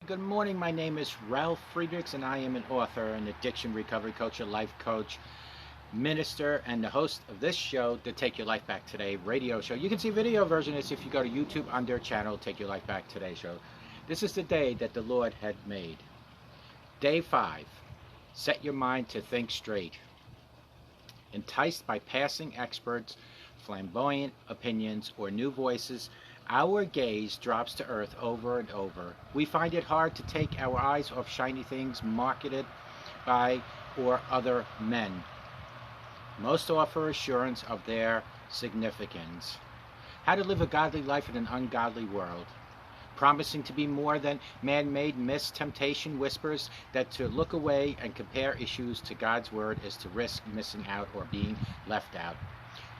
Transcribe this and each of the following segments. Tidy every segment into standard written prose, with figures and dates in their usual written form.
Good morning. My name is Ralf Friedrichs, and I am an author, an addiction recovery coach, a life coach, minister, and the host of this show, the Take Your Life Back Today radio show. You can see video version of this if you go to YouTube under channel Take Your Life Back Today show. This is the day that the Lord had made. Day 5. Set your mind to think straight. Enticed by passing experts, flamboyant opinions, or new voices, our gaze drops to earth over and over. We find it hard to take our eyes off shiny things marketed by or other men. Most offer assurance of their significance. How to live a godly life in an ungodly world. Promising to be more than man-made myths, temptation whispers that to look away and compare issues to God's word is to risk missing out or being left out.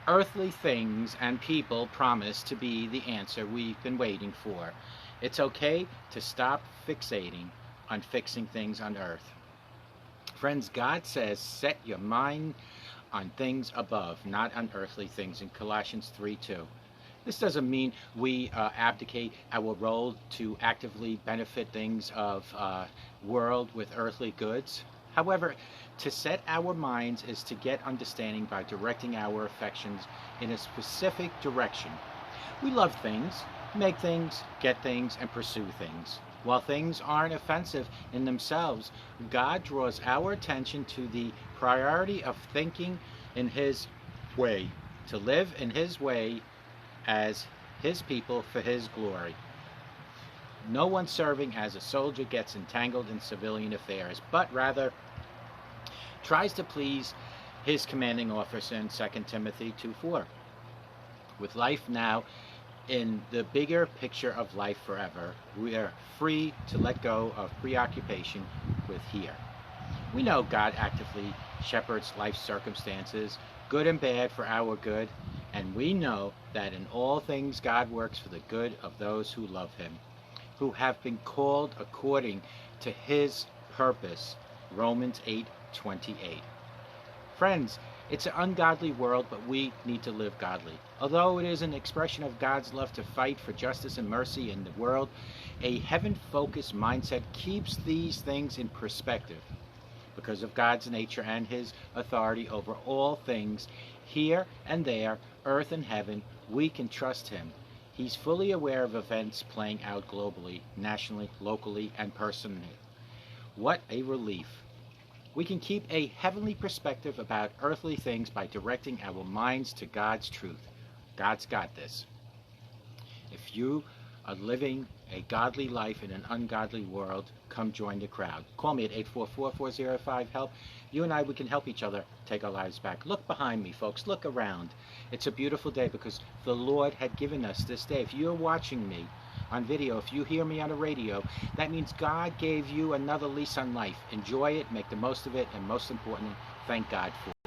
Earthly things and people promise to be the answer we've been waiting for. It's okay to stop fixating on fixing things on earth. Friends, God says, set your mind on things above, not on earthly things, in Colossians 3:2. This doesn't mean we abdicate our role to actively benefit things of world with earthly goods. However, to set our minds is to get understanding by directing our affections in a specific direction. We love things, make things, get things, and pursue things. While things aren't offensive in themselves, God draws our attention to the priority of thinking in His way, to live in His way as His people for His glory. No one serving as a soldier gets entangled in civilian affairs, but rather tries to please his commanding officer in 2 Timothy 2:4. With life now in the bigger picture of life forever, we are free to let go of preoccupation with here. We know God actively shepherds life's circumstances, good and bad, for our good, and we know that in all things God works for the good of those who love Him, who have been called according to His purpose. Romans 8:28. Friends, it's an ungodly world, but we need to live godly. Although it is an expression of God's love to fight for justice and mercy in the world, a heaven-focused mindset keeps these things in perspective. Because of God's nature and His authority over all things, here and there, earth and heaven, we can trust Him. He's fully aware of events playing out globally, nationally, locally, and personally. What a relief. We can keep a heavenly perspective about earthly things by directing our minds to God's truth. God's got this. If you are living a godly life in an ungodly world, come join the crowd. Call me at 844-405-HELP. You and I, we can help each other take our lives back. Look behind me, folks. Look around. It's a beautiful day because the Lord had given us this day. If you're watching me on video, if you hear me on the radio, that means God gave you another lease on life. Enjoy it, make the most of it, and most importantly, thank God for it.